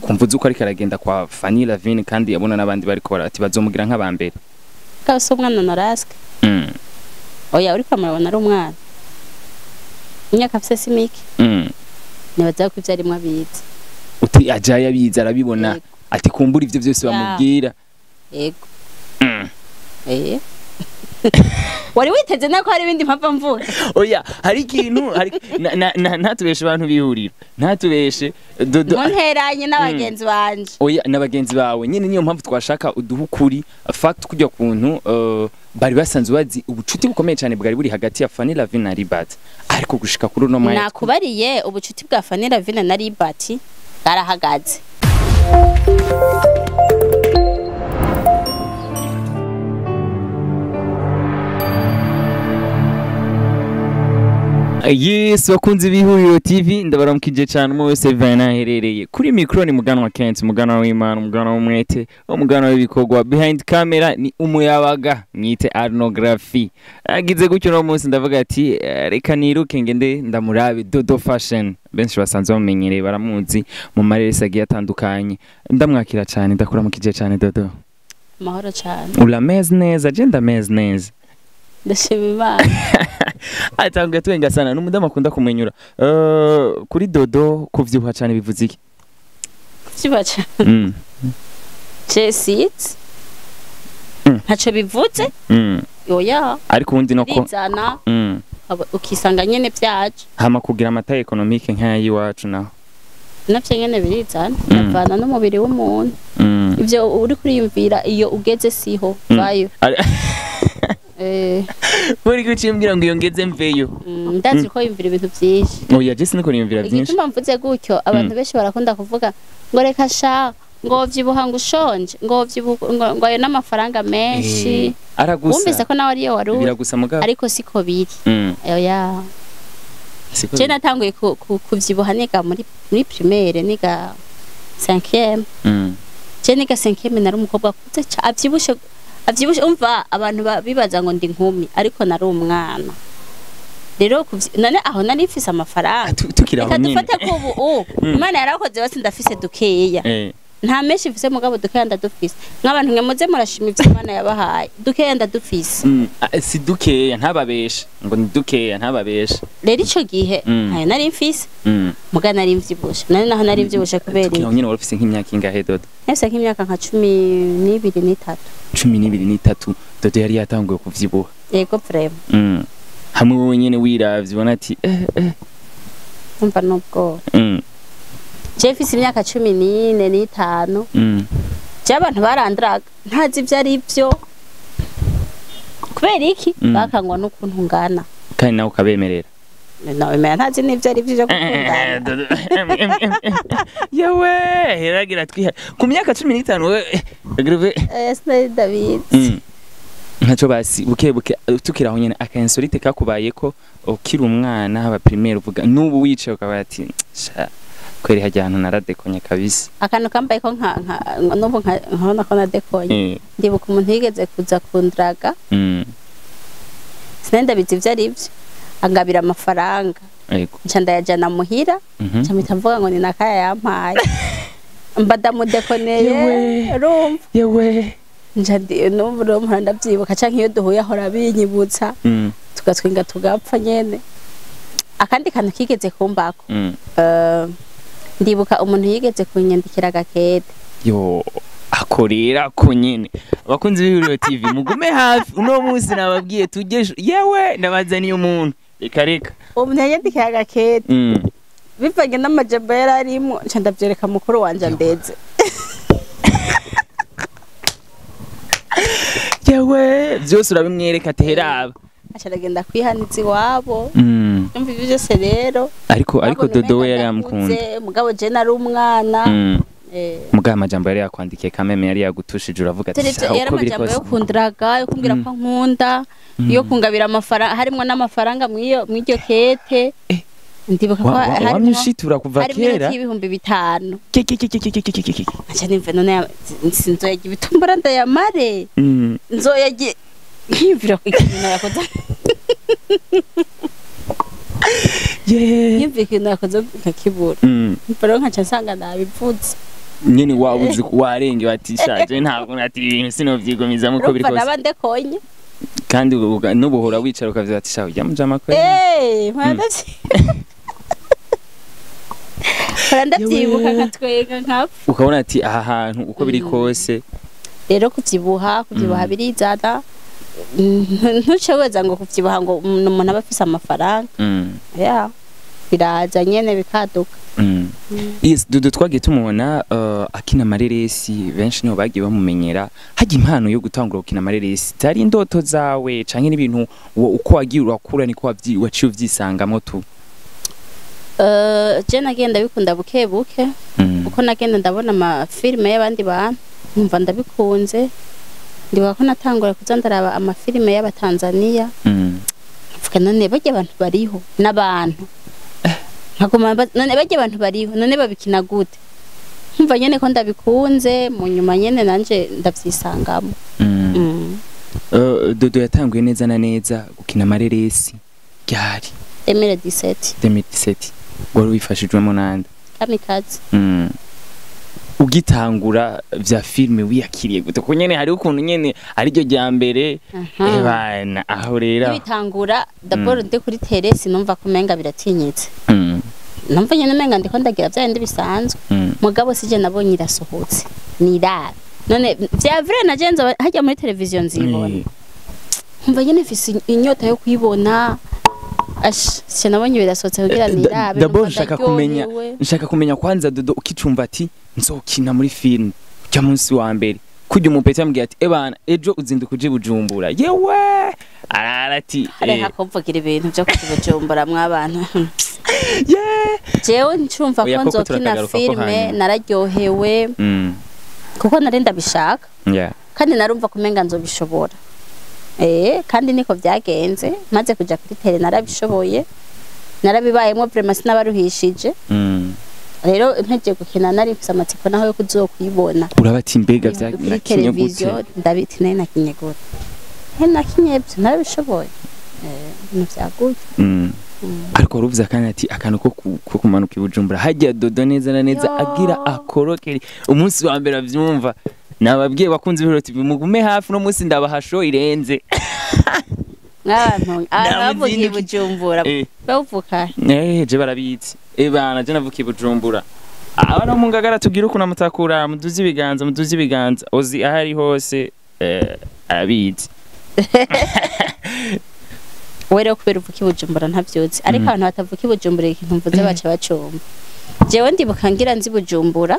kumvuze uko ariko aragenda kwa Fanny Lavine kandi yabona nabandi bari ko barati bazomugira nk'abambere ka sumwana Norasque oya uri kwamara ari umwana imyaka afise simiki nibaza ko ivyarimwe abizi uti ajaye abizi arabibona ati kumbura ivyo byose bamubwira yego wari witeze nako hari ibindi mpamvu mvuga oya hari ikintu hari ntatubeshe abantu bihurira ntatubeshe nteranye n'abagenzi banje oya n'abagenzi bawe nyine niyo mpamvu twashaka uduhukuri fact kujya kuntu bari basanzwe bazi ubucuti bukomeye cyane bwari buri hagati ya Fanny Lavine na Ribat ariko gushika kuri no mwanya nakubariye ubucuti bwa Fanny Lavine na Ribat barahagaze Yes, wakunzi b'Ihuriro TV ndabaramukije cyane mu wese vana herereye kuri micro ni muganwa Kent muganwa w'Imana muganwa w'umwete umuganwa w'ibikogwa behind camera ni umuyabaga mwite arnography agize gutyo no munsi ndavuga ati reka niruke ngende ndamurabe Dodo Fashion benshi basanzwe bamenyereye baramuzi mu mareresi agiye atandukanye ndamwakira cyane ndakuramukije cyane Dodo mahoro cyane urameze neza agenda meze neza ndashima Imana atanga twenga sana n'umudamu akunda kumwenyura kuri Dodo kuvyibuha cyane bivuze iki kuvyibuha cyane Chesit ntaco bivuze oya ariko undi noko bizana ukisanga nyene byaje hama kugira amata economique nk'ayi wacu naho navyo nyene birizana navana n'umubiri w'umuntu ivyo uri kuriyumvira iyo ugeze siho bayo Buri gucimbira ngo yongeze mveyo ndazi ko yumvira ibintu byinshi oya je siniko yumvira byinshi igituma mvuze gutyo abantu benshi barakunda kuvuga ngo reka sha ngo vyibuha ngo ushonje ngo ngo ayo n'amafaranga menshi aragusa wumvise ko nawe ariyo wari biragusa mugabo ariko siko biri oya je natanguye kuvyibuha niga muri primaire niga 5e je niga 5e nari umukobwa kuze avyibushe umva abantu bibaza ngo ndi nkumi ariko nari umwana rero none aho nari mfise amafaranga tukiraho nyine dufate ko ubu Imana yarakoze bose ndafise dukeya nta menshi mfise mugabo dukeya ndadufise nk'abantu mwe muze murashima ivyo Imana yabahaye dukeya ndadufise si dukeya ntababeshe ngo ni dukeya ntababeshe rero ico gihe ayo nari mfise muga nari mvyibushe none naho nari mvyibushe kubera tukiraho nyine warufise nk'imyaka ingahe Dodo nese nk'imyaka nka 12 n'itatu Dodo yari yatanguye kuvyibuha yego vraiment hamwe wowe nyene wiravye ubona ati umva nubwo je mfise imyaka 14 je abantu barandraga ntazi ivyo ari byo kubera iki bakangwa n'ukuntu ngana kandi nawe ukabemerera nawe ntazi n'ivyo ari byo gukundana yewe heragira twiha ku myaka 15 we agreve David ntaco basi buke tukiraho nyene akansorite kakubaye ko ukiri umwana haba primaire uvuga nubu wicaye ukaba ati kweri hajyana naradekonye kabisa akantu kambaye ko nubu nkabona ko nadekonye ndibuka umuntu yigeze kuza kundraga sinenda bizi ivyo ari byo angabira amafaranga nca ndayajana muhira nca mpita mvuga ngo ni nakaya yampaye mbadamudekoneye rumva yewe n'ubu rero ndabyibuka canke iyo duhuye ahora binyibutsa tugatwinga tugapfa nyene akandi kantu kigeze kumbako ndibuka umuntu yigeze kunyandikira agakete yo akorera ko nyene abakunzi b'Ihuriro TV mugume hafi uno munsi nababwiye tugeje yewe ndabazaniye umuntu reka umuntu yandikira agakete bivanye n'amajambo yari arimo nca ndavyereka mukuru wanje ndeze yewe byose urabimwereka teraba acharagenda kwihanitsi wabo umva ivyo byose rero ariko Dodo we yari yamukunda mugabo je nari umwana mugabo amajambo yari yakwandikiye kameme yari yagutushije uravuga ati yari amajambo yo kundraga yo kumbwira ko nkunda yo kungabira amafaranga harimo n'amafaranga mw'iryo kete ndibuka ko harimo ushitura kuva kera harimo 5,000 acha nimve none sinzoyagira ibitumbura ndayamare nzoyagira nkivira ko ikintu yakoze yeah nkivira ikintu yakoze nkakibura mbere nkaca nsanga nabivuze nyene wabuze warenge batishaje ntabwo nati ibintu sinovyigomizamo uko biri kose nabande konye kandi nubuhora wicara ukavuga ati shaho jamujama ko mwandazi ndavyibuka nkatwega nkapfa ukabona ati aha hantu uko biri kose rero kuvyibuha birizana ntuceweza ngo kuvyibuha ngo umuntu aba afise amafaranga biraza nyene bikaduka yes dudu twagiye tumubona akina amareresi benshi niho bagiye bamumenyera hajya impano yo gutangura gukina amareresi tari indoto zawe canke n'ibintu uko wagiye urakura niko waciye uvyisangamo tu je nagenda bikunda buke buke uko nagenda ndabona amafilime y'abandi bantu numva ndabikunze ndibuka ko natangura kuza ndaraba amafilime y'abatanzania mvuga none bajya abantu bariho n'abantu none bajya abantu bariho none babikina gute mva nyene ko ndabikunze mu nyuma nyene nanje ndavyisangamo Dodo yatanguye neza na neza gukina amareresi ryari 2017 wari wifashijwemo nande kamikazi ugitangura vya filme wiyakiriye gute ko nyene hari ukuntu nyene ari ryo rya mbere bana aho rera bitangura d'abord ndi kuri teresi numva kumenga biratinyitse numva nyene menga ndiko ndagira vyandi bisanzwe mugabo sije nabonye irasohotse nirara none vya vrai nagenza hajya muri televiziyo nzibona umva nyene mfise inyota yo kwibona ashe nabonye birasohotse kugira nirabe d'abord nshaka kumenya kwanza Dodo ukicumva ati nzokina muri film cya munsi wa mbere kujya umupeta yambwiye ati ebana ejo uzinduka uje Bujumbura yewe ararati reka kuvugira ibintu byo kubujumbura mw'abantu jewe ncumva ko nzokina filme nararyohewe kuko narenda bishaka kandi narumva kumenga nzobishobora kandi niko byagenze maze kuja kuri tele narabishoboye narabibayemo vraiment sinabaruhishije rero impeje gukina nari mfise amatsiko naho yo kuzokwibona urabati mbega byakinye gute ndabiti naye nakinye gute nakinye narabishoboye nivyaguye ariko uruvuza kandi ati akantu ko kumanuka ibujumbura hajya Dodo neza na neza agira akorokeri umunsi wa mbere avyumva nababwiye bakunze ibiro TV mugume hafi no munsi ndabahasho irenze n'abantu abavuye Bujumbura bavuka je barabitse bana je navukiye Bujumbura abana mu ngagara tugira uko namutakura muduzi ibiganza ozi ahari hose abitse wero kubera uvuki Bujumbura ntavyotse ariko abantu batavuki Bujumbura ikintu mvuze baca bacomba jewe ndibuka ngira nzi Bujumbura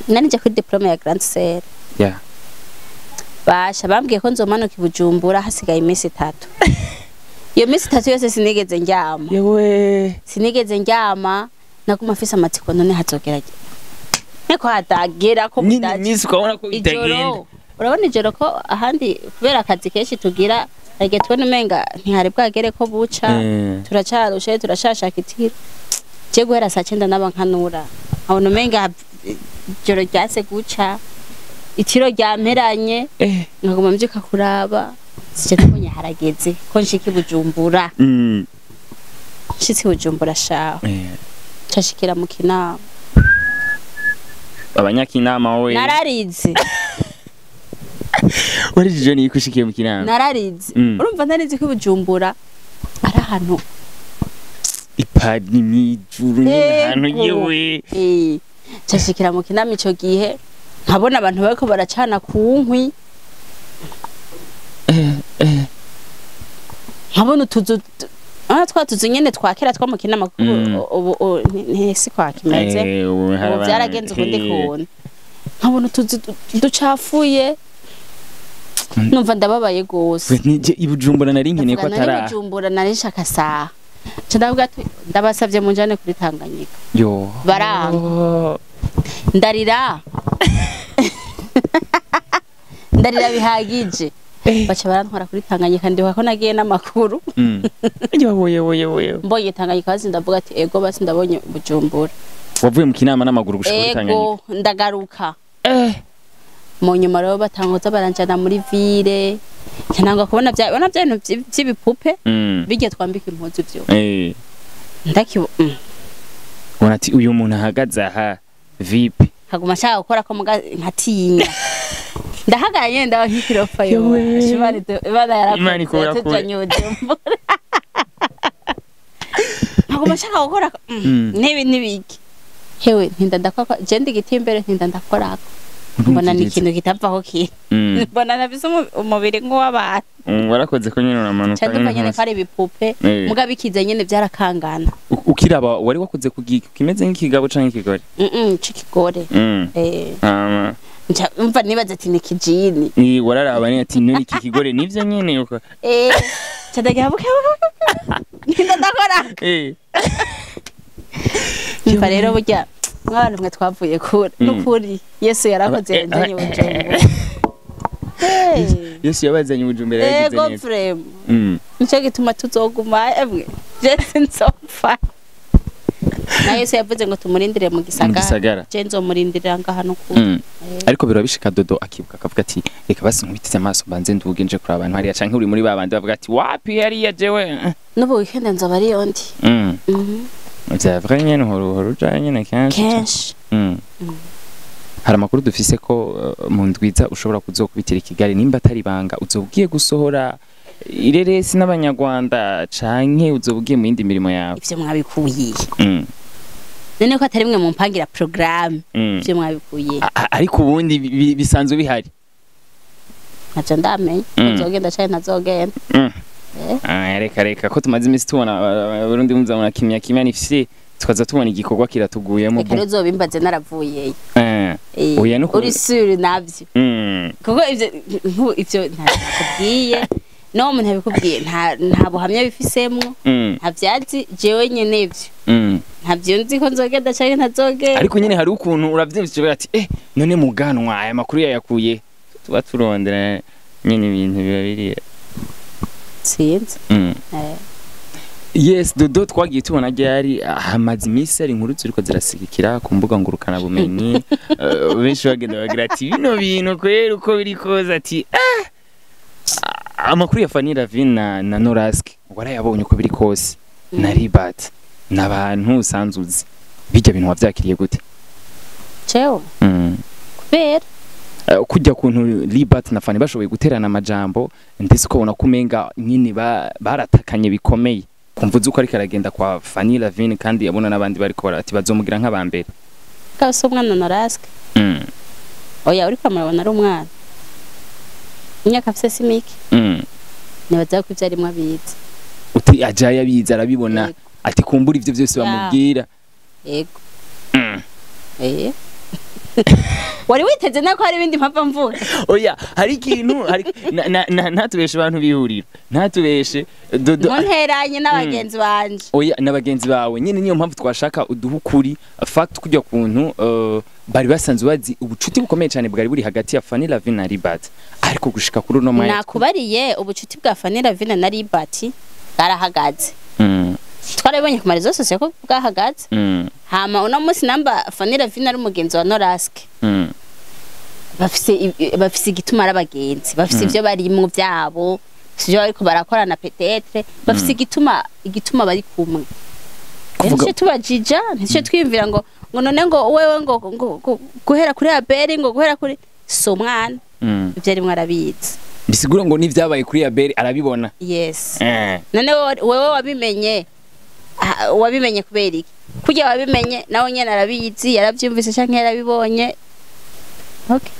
nanje kuri diplome ya grande sœur basha bambwiye ko nzomanuka Bujumbura hasigaye iminsi 3 iyo minsi 3 yose sinigeze njyama sinigeze njyama naguma afise amatsiko none hazogerage neko hatagera ko misi ukabona ko bitagenda urabona ijoro ko ahandi kubera akazi kenshi tugira arige tubone menga ntihari bwagere ko buca turacarushe turashashaka itiro je guhera saa 9 n'abankanura abona menga joro ryase guca itiro ryamperanye ngaguma mbyuka kuraba sije nabonye harageze ko nshiki Bujumbura nshitsi Bujumbura shaho cashikira mu kinama abanyakinama we nararize warijije ni kushikiye mu kinama nararize urumva narize ko Bujumbura ari ahantu ipadi n'ijuru n'ahantu yewe cashikira mu kinama ico gihe nkabona abantu bariko baracana ku nkwi nkabona utuzu twatuzu nyene twakera two mu kinama ubu ntisi kwakimeze ubu byaragenze ukundi kuntu nkabona utuzu ducafuye numva ndababaye gose Ibujumbura nari nkeneye ko atara Ibujumbura nari nshaka saha ndavuga ati ndabasavye munjane kuri Tanganyika baranga ndarira bihagije baca barantwara kuri Tanganyika ndibuka ko nagiye n'amakuru mbonye Tanganyika basi ndavuga ati ego basi ndabonye Bujumbura wavuye mu kinama n'amaguru gushika kuri Tanganyika ego ndagaruka mu nyuma rero batangoza baranjana muri ville ntango kubona ibintu by'ibipupe bigiye twambika impuzu byo ndakibo ubona ati uyu muntu ahagaze aha VIP kaguma nshaka gukora ko muga nkatinya ndahagaye ndaho nk'ikirofa yo shibari bana yarakoze tujanye ujumbura kaguma nshaka gukora n'ibiki hewe ntinda ndakora je ndigitimbere ntinda ndakora mbona ni ikintu kitavaho ki mbona nabise umubiri nk'uw'abantu warakoze ko nyine uramanuka cyane nyine kare bipupe muga bikize nyine byarakangana ukiraba wari wakoze kimeze nk'ikigabo canke ikigore cikigore umva nibaza ati nikijini wararaba ni ati no iki kigore nivyo nyene uko cyadagira buke ninda ndakora umva rero burya mwana mwe twavuye kure n'ukuri Yesu yarakoze yanjye ubujumbe Yesu yabazanye ubujumbe yagize neza ego frame nicyo gituma tuzoguma emwe Yesu nsopfa na Yesu yavuze ngo tumurindire mu gisagara je nzomurindirira ngaha no ku ariko birabishika dodo akibuka akavuga ati reka basi nkubitize amaso banze nduvuge nje kuri abantu hariya canke uri muri babandi bavuga ati wapi hariya jewe n'ubu weekend nzoba ari yondi vyavuganye n'uhoro ujanye na kenshi hari amakuru dufise ko mu ndwiza ushobora kuzokubitira Kigali nimba atari banga uzobwiye gusohora ireresi n'abanyarwanda canke uzobwiye mu yindi mirimo yawe ivyo mwabikuye none ko atari mwe mu mpangira programme ivyo mwabikuye ariko ubundi bisanzwe bihari ntaco ndamenye uzogenda canke ntazogenda reka ko tumaze imisi tubona Burundi muzabona kimya nifise tukaza tubona igikorwa kiratuguyemo reka rero zobimbaze naravuyeyo oya no uri sure navyo kuko ivyo ntabikubwiye no umuntu abikubwiye nta buhamya bifisemwo nta vyazi jewe nyene ivyo ntavyo nzi ko nzogenda canke ntazogenda ariko nyene hari ukuntu uravyimvise ati none muganwa aya makuru yayakuye tuba turondera nyene ibintu bibabiriye sinzi yes dodo twagiye tubona ryari hamaze imisi ari inkuru ziriko zirasikira ku mbuga ngurukana bumenyi benshi bagenda bagira ati bino bintu kwera uko biri koza ati amakuru ya Fanny Lavine na Norasque warayabonye uko biri kose na Ribat n'abantu usanzuzi bijya bintu wavyakiriye gute cewe kubera kujya kuntu Ribat na Fanny bashoboye guterana amajambo ndetse ko ubona kumenga nyine baratakanye bikomeye kumvuze uko ariko aragenda kwa Fanny Lavine kandi yabona nabandi bariko barati bazomugira nk'abambere kaso umwana Norasque oya uri kwamara ari umwana imyaka afise simiki nibaza ko ivyo arimwe abizi uti ajaye abizi arabibona ati kumbura ivyo byose bamubwira yego wari witeze nako hari ibindi mpamvu mvuga oya hari ikintu hari ntatubeshe abantu bihurira ntatubeshe dodo nteranye n'abagenzi banje oya n'abagenzi bawe nyine niyo mpamvu twashaka uduhukuri fact kujya kuntu bari basanzwe bazi ubucuti bukomeye cyane bwari buri hagati ya Fanny Lavine na Ribat ariko gushika kuri no mwanya nakubariye ubucuti bwa Fanny Lavine na Ribat barahagaze twarabonye ku marizo sose ko bwahagaze hama uno munsi namba Fanny Lavine ari umugenzi wa Norasque bafise igituma arabagenzi bafise ivyo bari mu byabo sivyo ariko barakorana petetre bafise igituma bari kumwe nicyo tubajija nicyo twiyumvira ngo none ngo wewe ngo guhera kuri Abeli ngo guhera kuri sumwana ivyo ari mwarabizi bisigura ngo nivyabaye kuri Abeli arabibona yes none wewe wabimenye kubera iki kujya wabimenye nawe nyene arabizi yaravyumvise canke yarabibonye okay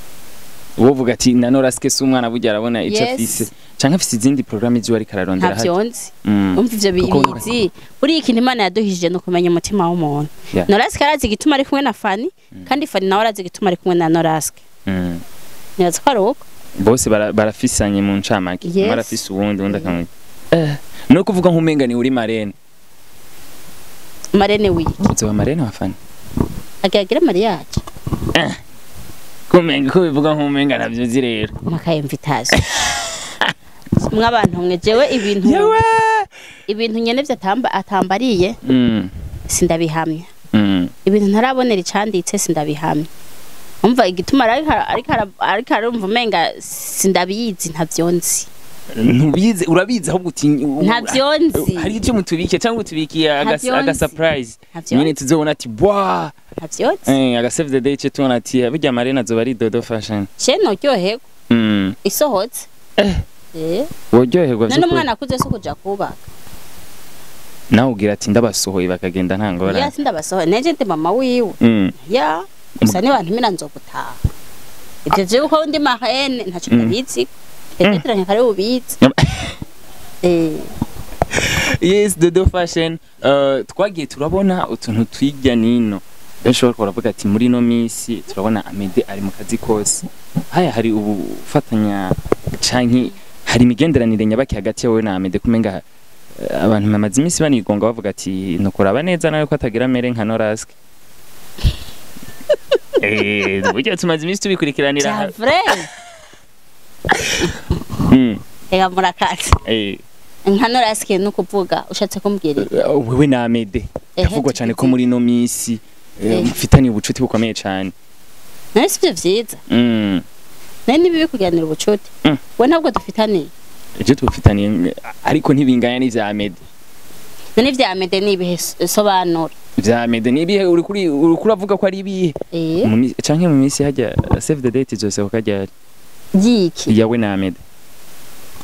wovuga ati na Norasque sumwana burya arabona ico afise canke afise izindi programme ziwe ari kararondera hati ntavyonzi umva ivyo bibizi buri ikintu Imana yaduhishije no kumenya umutima w'umuntu Norasque arazi igituma ari kumwe na Fanny kandi Fanny nawe arazi igituma ari kumwe na Norasque nibaza ko ari uko bose barafisanye mu ncamake barafise uwundi akamwe no kuvuga nk'umenga ni uri Marene wiki uzoba Marene wa Fanny agira Mariage kumenga ko bivuga nk'umenga navyo rero maka invitation mw'abantu mwe jewe ibintu nyene vyo atambariye sindabihamya ibintu ntarabonera icanditse sindabihamya umva igituma ariko arumva umenga sindabiyizi ntavyonzi ntubize urabize ahubwo uti ntavyonzi hari icyo mutubike cyangwa utubikiye aga surprise nyine tuzobona ati bwa ntavyonzi aga save the date tubona ati bijya marena zo bari dodo fashion ceno ryohego isohotse woryoherwa none umwana akuze so kuja kubaka nawe ugira ati ndabasohoye bakagenda ntangora ya sindabasohoye neje ndi mama wiwe ya gusa ni bantu mina nzogutaha ibyo je uko ndi mahene ntaco ndabizi etetranye kare ubizi yes dodo fashion twagiye turabona utuntu twigya nino benshi baravuga ati muri no misi turabona Amede ari mu kazi kose haya hari ubufatanya canke hari imigenderanire nyabaki hagati yawe na Amede kumenga abantu bamaze imisi banigonga bavuga ati nukuraba neza nawe ko atagira mere nka Norasque burya tumaze imisi tubikurikiranira ega murakazi nka Norasque no kuvuga ushatse kumbwirira wewe na Amede avugwa cyane ko muri no misi mufitanye ubucuti bukomeye cyane nasi byo vyiza nani bibi kuganira ubucuti we ntabwo dufitaniye je tufitaniye ariko ntibinganya n'ivya Amede nani vya Amede nibihe sobanura vya Amede nibihe uri kuravuga ko ari ibihe canke mu misi hajya save the date zose ukajya yiki yawe na Amede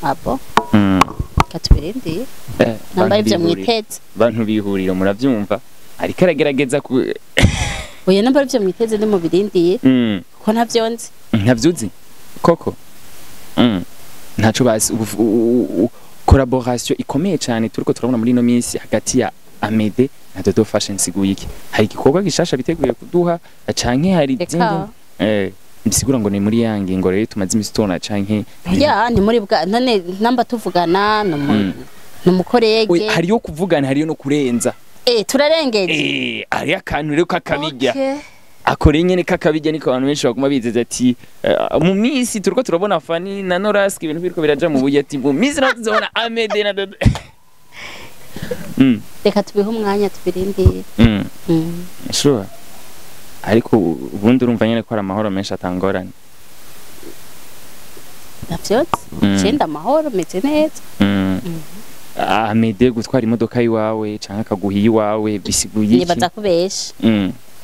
abo katubirindi namba ivyo mwiteze bantu bihuriro muravyumva ariko aragerageza ku oya namba ivyo mwiteze ni mu birindiye ko ntavyonzi ntavyuzi koko ntaco basi collaboration ikomeye cyane turiko turabona muri no misi hagati ya Amede na Dodo Fashion siguye iki hari igikorwa gishasha biteguye kuduha canke hari izindi bisigura ngo ni muri yangi ngo rero tumaze imisi tona canke ya ni muri bwa none namba tuvugana numukorege hariyo kuvugana hariyo no kurenza turarengeje ari akantu rero kakabijya akore nyene kakabijya niko abantu benshi baguma bizeza ati mu misi turiko turabona Fani na Norasque ibintu biriko biraja mu buye ati mu misi natuzobona Amede na Dodo reka tubihe umwanya tubirindire sure ariko ubundi urumva nyene ko ari amahoro menshi atangorane ndavyotse cyenda amahoro meze neza Amede gutwara imodoka yiwawe canke akaguhi yiwawe bisiguye iki nibaza kubesha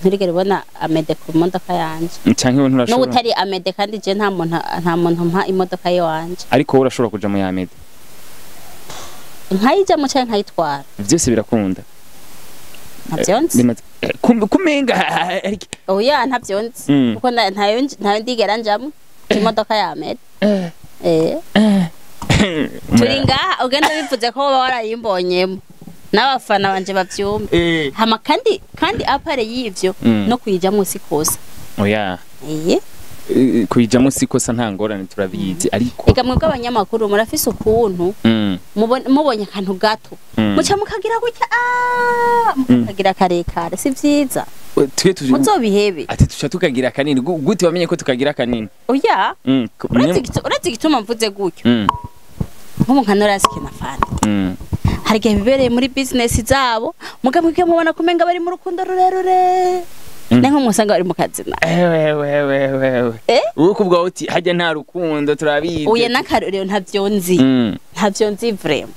nturigere ubona Amede ku modoka yanje canke we nturashobora no utari Amede kandi je nta muntu mpa imodoka yanje ariko urashobora kuja mu Amede nkayija mu canke nkayitwara vyose birakunda ntavyonzi kumenga oya ntavyonzi kuko ntayo ndigera njamwe imodoka ya Amede turi ngaha ugenda bivuze ko woba warayimbonyemo n'abafana banje bavyumve hama kandi apare y'ivyo no kuyijamwo sikosa oya kuyijamwo sikosa nta ngorane turabizi ariko ega mwebwe abanyamakuru murafise ukuntu mubonye akantu gato muca mukagira gutya mukagira karekare si vyiza muzobihebe ati tuca tukagira kanini gute wamenye ko tukagira kanini oya uretse igituma mvuze gutyo nk'ubu nka Norasque na Fani hari igihe bibereye muri business zabo mugamwike mubona kumenga bari mu rukundo rurerure nenko musanga bari mu kazi na uko bwa uti hajya nta rukundo turabizi uye nakarero ntavyonzi vraiment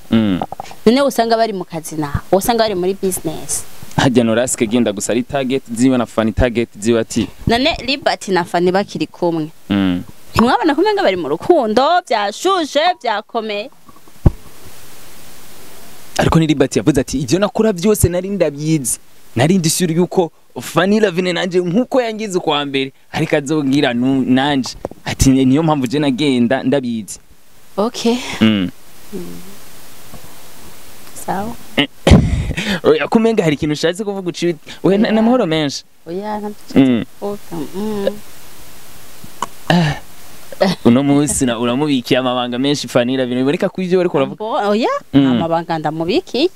none usanga bari mu kazi na usanga bari muri business hajya Norasque genda gusa ari target ziba na Fani target ziba ati none Liberty na Fani bakiri kumwe ntimwabona kumenga bari mu rukundo byashuje byakomeye ariko ni Liberty yavuze ati ivyo nakora byose nari ndabyizi nari ndishyura yuko Fani Lavine nanje nkuko yangize kwa mbere ariko azogira nanje ati niyo mpamvu je nagenda ndabizi okay sawa oya kumenga hari ikintu ushatse kuvuga uci we na mahoro menshi oya uno munsi na uramubikiye amabanga menshi Fani Lavine biboneka ko ivyo bari kuravuga oya amabanga ndamubikiye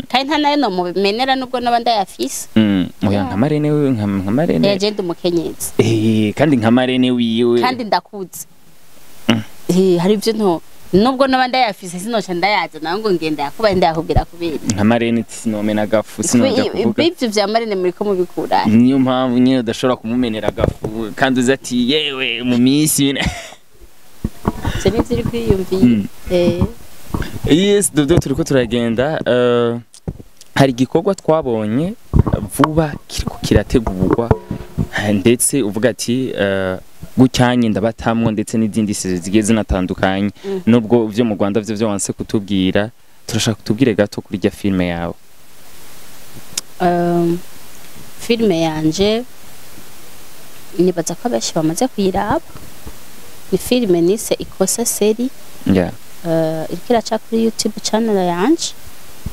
kandi nta nayo no mumenera nubwo nabandi yafise oya nka Marene we nka Marene yagenda umukenyezi kandi nka Marene wiwe kandi ndakuze hari ivyo nto nubwo nabandi yafise sinoca ndayaza nawe ngo ngenda yakuba ndayakubwira kubera nka Marene sinomena gafu sinoja kuvuga ibyo vya Marene muri ko mubikura niyo mpamvu nyine udashobora kumumenera gafu kandi uzati yewe mu misi se n'ivyo uri kwiyumvira yes dodo turiko turagenda hari igikorwa twabonye vuba kiriko kirategurwa ndetse uvuga ati gucyanye ndabatamwo ndetse n'izindi zigiye zinatandukanye nubwo byo mu Rwanda byo wanse kutubwira turashaka kutubwire gato kuri rya filme yawe. Filme yanje nibaza ko abenshi bamaze kuyiraba, ni filme nise ikosa seri iriko iraca kuri YouTube channel yanje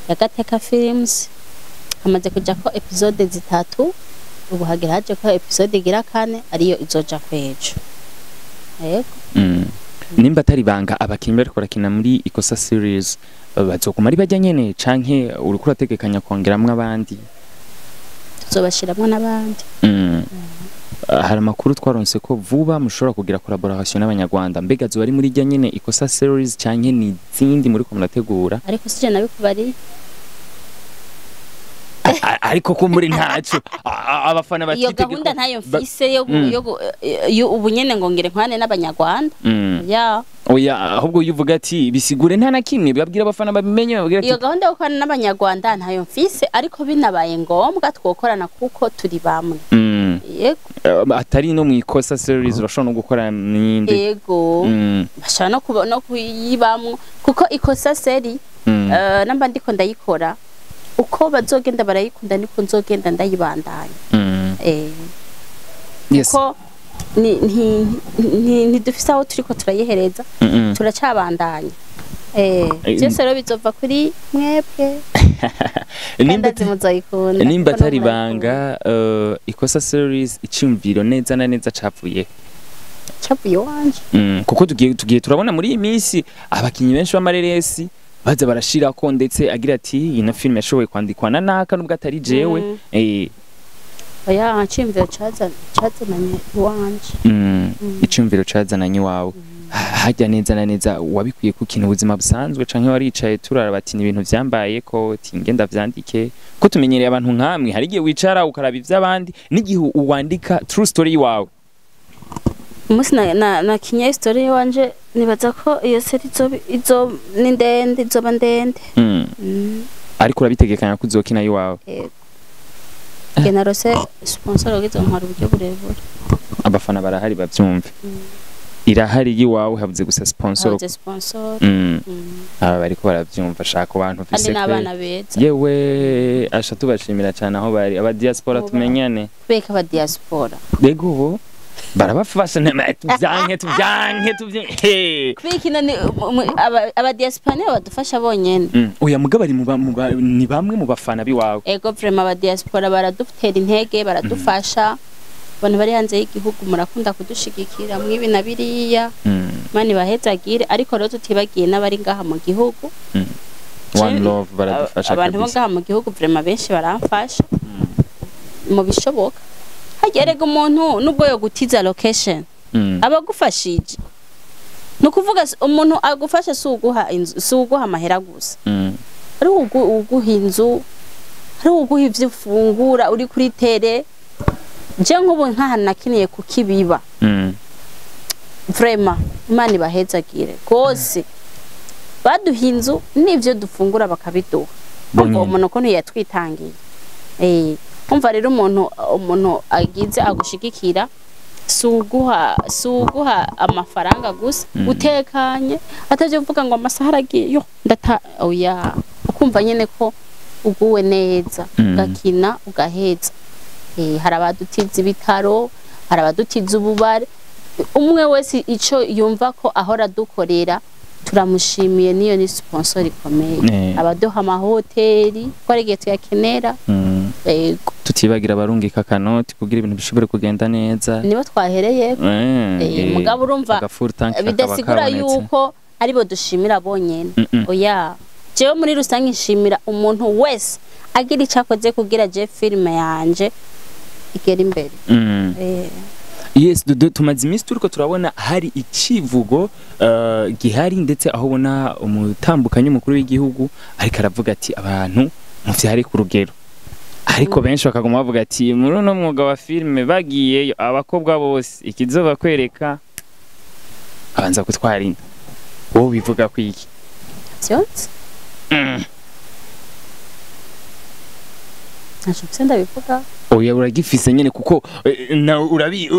ya Gateka Films, hamaze kuja ko episode 3, ubu hagira haje ko episode igira 4 ariyo izoja kwejo. Yego nimba atari banga abakinyi bariko rakina muri ikosa series bazokuma ari bajya nyene canke uri kurategekanya kongeramwe abandi? Tuzobashiramwe n'abandi. Hari amakuru twaronse ko vuba mushobora kugira collaboration n'abanyarwanda, mbega zo bari muri jya nyene ikosa series canke ni zindi muri ko murategura? Ariko sije nabikubari ariko ko muri ntacu abafana batitege iyo gahunda ntayo mfise yo ubunyene ngongere nkwane n'abanyarwanda. Oya ahubwo yuvuga ati bisigure nta na kimwe babwira abafana babimenye babwira ati iyo gahunda yo kwana n'abanyarwanda ntayo mfise, ariko binabaye ngombwa twokorana kuko turi bamwe. Yego atari no mu ikosa series urashobora no gukora n'indi. Yego bashaka no kuyibamwo kuko ikosa seri namba ndiko ndayikora uko bazogenda barayikunda niko nzogenda ndayibandanya. Ko ni dufise aho turiko turayihereza turacabandanya. Byose rero bizova kuri mwebwe nimba atari banga ikosa series icumviro neza na neza cavuye wanje kuko tugiye turabona muri iyi minsi abakinyi benshi b'amareresi baza barashirako ndetse agira ati ino film yashoboye kwandikwa na naka nubwo atari jewe. Oya icumviro cazananye wanje. Icumviro cazananye wawe hajya neza na neza wabikwiye ku kintu ubuzima busanzwe canke waricaye turara bati ni ibintu vyambaye ko tingenda vyandike ko tumenyereye abantu nkamwe hari gihe wicara ukaraba ivy'abandi n'igihe uwandika true story wawe. Umunsi na kinya story wanje nibaza ko iyo seri izo ni ndende izoba ndende. Ariko urabitegekanya ko uzokina yiwawe? Generose sponsor ogizo nkora uburyo burebure. Abafana barahari bavyumve. Irahari yiwawe havuze gusa sponsor. Aba bariko baravyumva shaka abantu fise n'abana beza. Yewe asha tubashimira cyane aho bari aba diaspora tumenyane. Beka aba diaspora. Bego bo barabafasha tuvyanke kwikina aba diaspora ne badufasha bonyene. Oya mugabo ari ni bamwe mu bafana biwawe. Ego vraiment aba diaspora baradufitera intege baradufasha. Abantu bari hanze y'igihugu murakunda kudushigikira mwibi na biriya. Mani bahezagire ariko rero tutibagiye n'abari ngaha mu gihugu. One love baradufasha. Abantu ngaha mu gihugu vraiment benshi baramfasha mu bishoboka. Hagerega umuntu nubwo yo gutiza location abagufashije nukuvuga umuntu agufasha suguha amahera gusa ari uguha inzu ari uguha ivyo fungura uri kuri tere je nk'ubu nk'ahantu nakiniye kukibiba vraiment Imana bahezagire gose baduha inzu n'ivyo dufungura bakabiduha umuntu ko ntiyatwitangiye. Umva rero umuntu agize agushigikira suguha amafaranga gusa utekanye atavyo uvuga ngo amasaha aragiye yo ndata oya ukumva nyene ko uguwe neza ugakina ugaheza. Hari abadutiza ibitaro, hari abadutiza ububare, umwe wese ico yumva ko ahora dukorera turamushimiye niyo ni sponsor ikomeye. Abaduha amahoteli ko ari gihe tuyakenera. Tutibagira barungika kanoti kugira ibintu bishobore kugenda neza nibo twahereye. Mugabo urumva bidasigura yuko aribo dushimira bonyene. Oya jewe muri rusange nshimira umuntu wese agira icakoze kugira je filme yanje igera imbere. Yes tumaze iminsi turiko turabona hari icivugo gihari ndetse aho ubona umutambukanye umukuru w'igihugu ariko aravuga ati abantu muvyare ku rugero, ariko benshi bakaguma bavuga ati muri uno mwuga wa filme bagiyeyo abakobwa bose ikizoba kwereka abanza gutwara inda wowe bivuga kwiki byose nashobora ndabivuga oya uragifise nyene kuko na urabi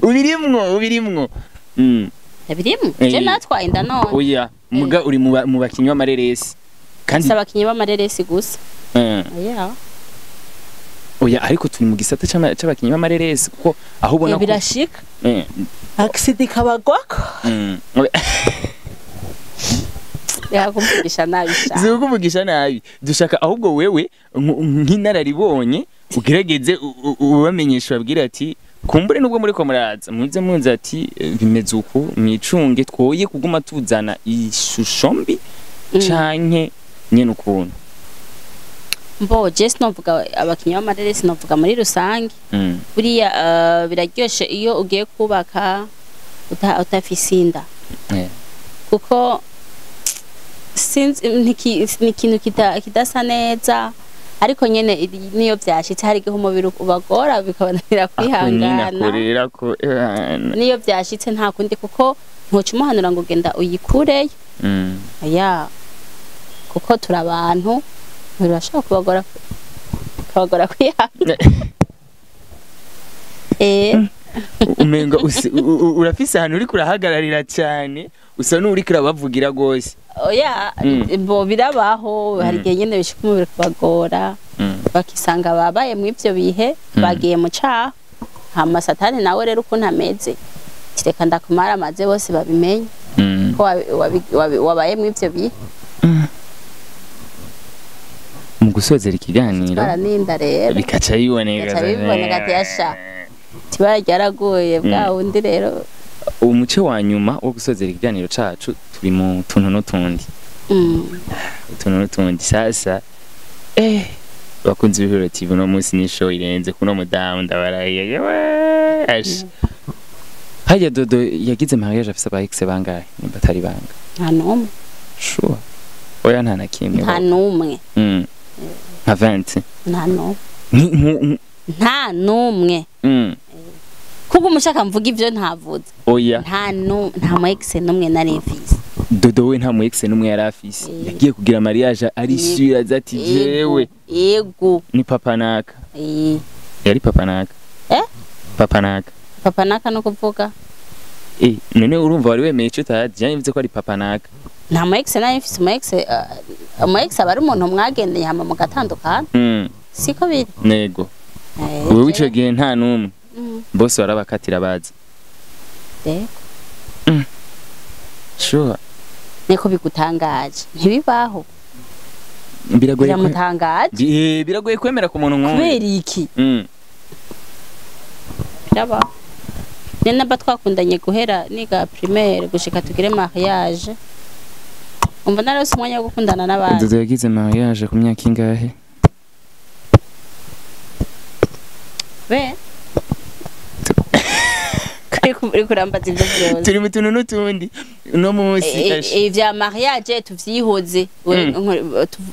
ubirimwo birimwo je natwaye inda none oya muga uri mu bakinyi b'amareresi kandi abakinyi b'amareresi gusa oya ariko turi mu gisata c'abakinyi b'amareresi kuko aho ubona ko birashika accident kabagwako Zikuvugisha nabi dushaka ahubwo wewe nk'inararibonye ugerageze ubamenyesha babwira ati kumbure nubwo muri ko muraza muze ati bimeze uku mwicunge twoye kuguma tuzana ishusho mbi canke nyene ukuntu mbo just novuga abakinyi b'amareresi novuga muri rusange buriya biraryoshe iyo ugiye kubaka utafisinda kuko ni ikintu kidasa neza ariko nyene niyo vyashitse hari igihe umubiri ubagora bikabananira kwihangana niyo vyashitse nta kundi kuko ntuca umuhanura ngo genda uyikureyo kuko turi abantu birashobora kubagora kwihangana umenga urafise ahantu uri kurahagararira cyane usa n'uri kurabavugira gose oya bo birabaho hari igihe nyene bishika umubiri kubagora bakisanga babaye mu ivyo bihe bagiye mu caha hama satani nawe rero uko ntameze kireka ndakumara amaze bose babimenye ko wabaye mu ivyo bihe mu gusozera ikiganiro baraninda rero bikaca biboneka ati yasha tibara ryaragoye bwa wundi rero umuce wa nyuma wo gusozera ikiganiro cacu turi mu tuntu n'utundi sasa bakunze IHURIRO TV no munsi ni show irenze kuno mudamu ndabaraye yewe ash haya dodo yagize mariage afise aba ex bangahe nimba atari banga nta numwe sure oya nta nakimwe nta numwe nka 20 nta numwe kuko umushaka mvuga ivyo ntavuze oya nta mu ex numwe nari mfise dodo we nta mu ex numwe yari afise yagiye kugira mariage ari sure azati jewe yego ni papa naka yari papa naka papa naka no kuvuga none urumva wari wemeye ico utazi yanyivuze ko ari papa naka nta mu ex nari mfise mu ex aba ari umuntu mwagendeye hama mugatandukana siko biri nego wewe ico gihe nta numwe bose barabakatira baza sure niko bigutangaje ntibibaho biragoye kwemera ku muntu nk'uwo kubera iki birabaho nene naba twakundanye guhera niga primaire gushika tugire mariage umva narose umwanya wo gukundana n'abandi dodo yagize mariage ku myaka ingahe kurambaza ivyo vyose turi mu tuntu n'utundi no munsi ivya mariage tuvyihoze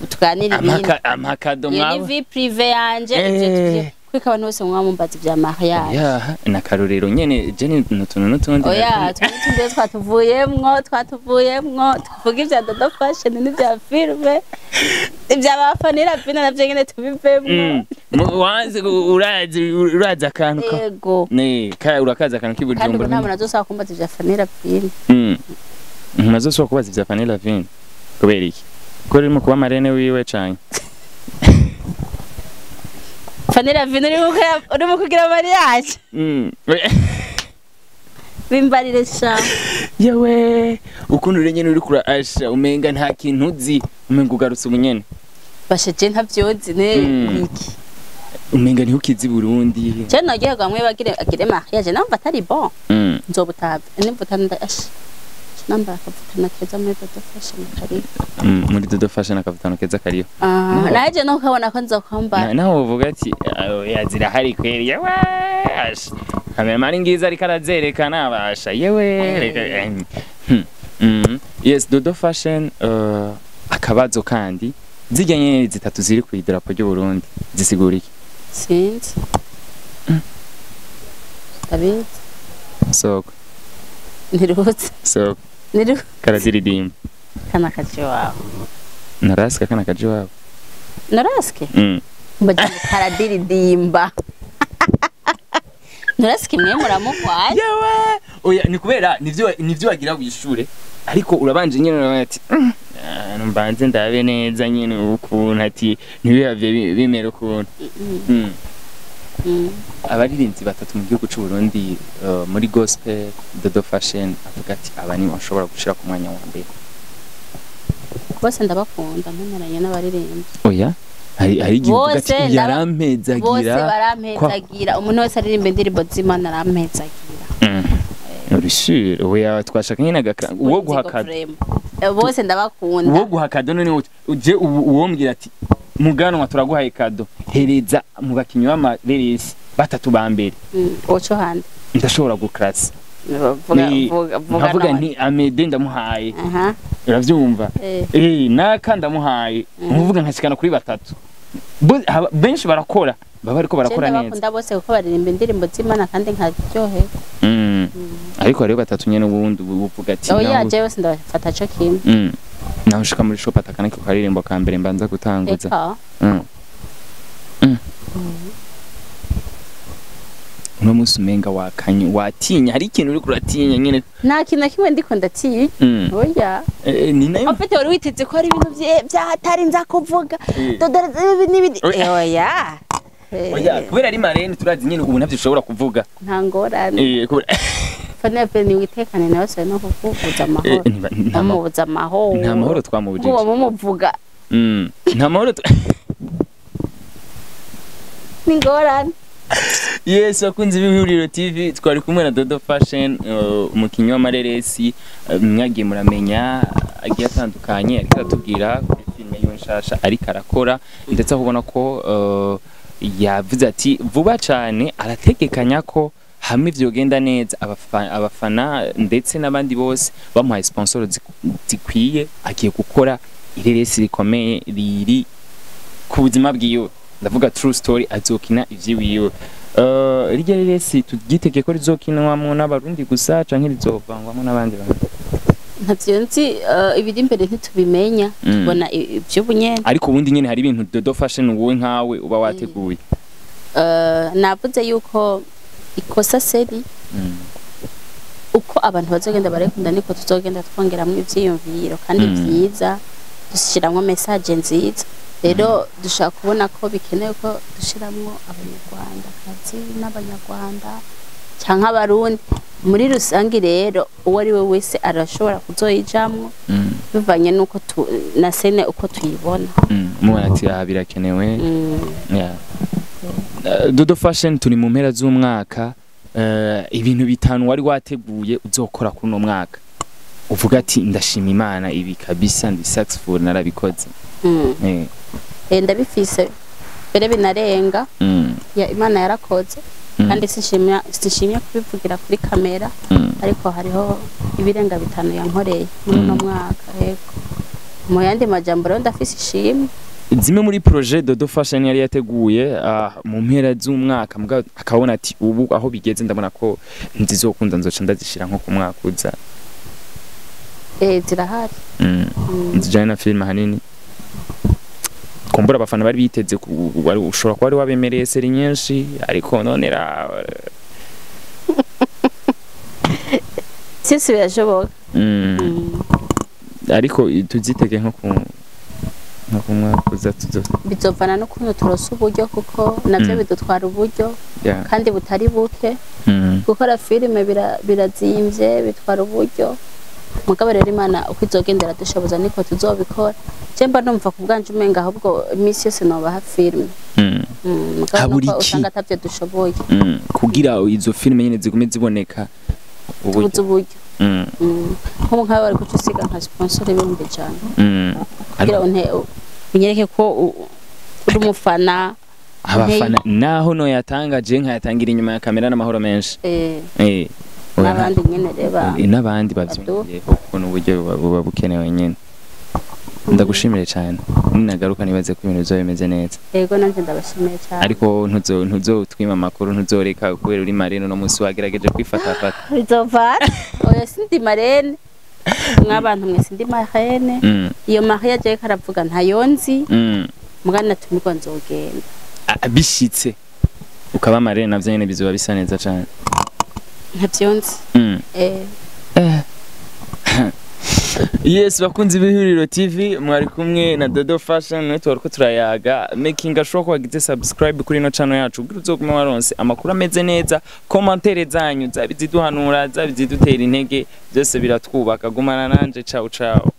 tuganira ibintu amakado mwawe ni vie privée yanje ivyo kwiko abantu bose mwamumbaza ivya mariage na karorero nyene jeni n'utundi oya tunde twatuvuyemwo tuvuga ivya dodo fashion n'ivya filme ivya bafanira bina navyo nyene tubivemwo wanze uraza akantu yego urakaza akantu k'ibujumbura kandi ntabwo nazosaba kumbaza ivya fanira filme nazosaba kubaza ivya fanira filme kubera iki ko rimo kuba marene wiwe canke fanira filme urimo kugira mariage bimbarire sha yewe ukuntu rero nyene uri kura asha umenga nta kintu uzi umenga ugarutse ubunyene basheje ntavyozi iki umenga niho kizi Burundi je nagiye gamwe bagire mariage namba atari bon nzobutaba nimvutana asha namba akavutana keza muri dodo fashion kari muri dodo fashion akavutana keza kariyo naje no kabona ko nzokwambara naho uvuga ati yazira hari kweri yewe asha kamera ngiza ari karazerekana abasha yewe yes dodo fashion akabazo kandi zijyanye zitatu ziri ku idarapo ry'u Burundi zisigura iki sinzi tabizi soko ndirutse soko Niru karadiridimba kana kaje wawe. Norasque kana kaje wawe. Norasque? Mbaje karadiridimba. Norasque mwe muramukwaye. Yawe. Oya ni kubera nivyo wagira wishure. Ariko urabanje nyene ati mbanze ndabe neza nyene ukuntu ati ntibiyavye bimera ukuntu. Abaririnzi batatu mu gihugu cy'u Burundi muri gospel Dodo Fashion avuga ati abani bashobora gushira ku mwanya wa mbere. Bose ndabakunda ntemeranye n'abaririnzi. Oya hari igihugu ati yarampezagira. Bose barampezagira umuntu wese aririmba indirimbo z'Imana arampezagira. Urishire oya twashakanye n'agakanga uwo guhakada. Bose ndabakunda. Uwo guhakada none uje uwombwira ati muganwa turaguhaye kado hereza mu bakinyi b'amareresi batatu ba mbere. Oco hande ndashobora gukrasa. Vuga nti Amede ndamuhaye. Uravyumva? Naka ndamuhaye. Muvuga nkashikana kuri batatu. Benshi barakora baba ariko barakora neza. Ndabakunda bose kuko baririmba indirimbo z'Imana kandi nkaryohe. Ariko rero batatu nyene ubundi uvuga ati oya je bose ndafata cyo kimwe. Naho ushika muri shop atakana ko karirimbo ka mbere mbanza gutanguza. Uno musi umenga wakanye watinya hari ikintu uri kuratinya nyene. Nta kintu kimwe ndiko ndatiye. Oya. Ni nayo. Afite wari witeze ko ari ibintu byahatari nza kuvuga. Dodora n'ibindi. Oya. Oya kubera ari marene turazi nyene ubu ntavyo ushobora kuvuga. Nta ngorane. Fane ni witekane nawe se no kuvuza amahoro. Amubuza amahoro. Nta mahoro twamubujije. Uwo mumuvuga. Nta mahoro. Ni ngorane. Yes, wakunze IHURIRO TV twari kumwe na Dodo Fashion umukinyi w'amareresi mwagiye muramenya agiye atandukanye ariko atubwira kuri filme y'Inshasha ariko arakora ndetse ahubona ko yavuze ati vuba cyane arategekanya ko hamwe vyogenda neza abafana ndetse n'abandi bose bamuhaye sponsor zikwiye agiye gukora ireresi rikomeye riri ku buzima bwiwe. Ndavuga true story azokina ivyiwiwe. Iryo reresi tugiteke ko rizokinwamwo n'abarundi gusa canke rizovangwamwo n'abandi bantu. Ntavyo nzi ibiri imbere ntitubimenya tubona ivy'ubunyene. Ariko ubundi nyene hari ibintu Dodo Fashion wowe nkawe uba wateguye. Navuze yuko ikosa seri uko abantu bazogenda barekunda niko tuzogenda twongeramwe ivyiyumviro kandi vyiza dushiramwe message nziza. Rero dushaka kubona ko bikenewe ko dushiramwo abanyarwanda kazi n'abanyarwanda cyangwa abarundi muri rusangi. Rero uwo ari we wese arashobora kuzoyijamwo bivanye nuko na sene uko tuyibona. Mubona ati birakenewe. Dodo Fashion turi mu mpera z'umwaka ibintu bitanu wari wateguye uzokora kuri no mwaka uvuga ati ndashima Imana ibi kabisa ndi successful narabikoze. Ndabifise bere binarenga ya Imana yarakoze kandi sishimye kubivugira kuri kamera ariko hariho ibirenga bitanu yankoreye muri no mwaka. Yego mu yandi majambo rero ndafise ishimwe. Zimwe muri projet Dodo Fashion yari yateguye mu mpera z'umwaka mugabo akabona ati ubu aho bigeze ndabona ko nzizokunda nzoca ndazishira nko ku mwaka uza. Zirahari. Zijanye na film hanini. Kumbura abafana bari biteze ushobora kuba ari wabemereye seri nyinshi ariko none sisi birashoboka. Ariko tuzitege nko ku mwaka uza bizovana no kuntu turose uburyo kuko navyo bidutwara uburyo kandi butari buke. Gukora filime birazimvye bitwara uburyo mugabo rero Imana uko izogendera dushoboza niko tuzobikora. Cemba numva kubwanje umenga ahubwo imisi yose nobaha filime. Mugabo usanga atavyo dushoboye. Kugira izo filime nyene zigume ziboneka uburyo. Nko nkawe bari kucusiga nka sponsor ibihumbi cyane. Kugira unyereke ko uri umufana. Abafana naho no yatangaje nkayatangira inyuma ya kamera n'amahoro menshi. N'abandi nyene reba n'abandi bavyumviye kuko n'uburyo buba bukenewe nyene. Ndagushimire cyane ninagaruka nibaze ko ibintu bizo bimeze neza. Yego nanje ndabashimiye cyane. Ariko ntuzotwima amakuru ntuzoreka kubera uri marene no musi wagerageje kwifatafata. Bizovara oya sindi marene mw'abantu mwese ndi marene iyo mariage yari karavuga ntayonzi mugana tumirwa nzogenda bishitse ukaba marene navyo nyene bizoba bisa neza cyane ntavyonzi Yes, bakunzi b'Ihuriro TV mwari kumwe na Dodo Fashion network ko turayaga making sure ko wagize subscribe kuri no channel yacu kugira uzoguma waronse amakuru ameze neza commentaire zanyu zabiziduhanura zabizidutera intege byose biratwubaka gumana nanje ciao ciao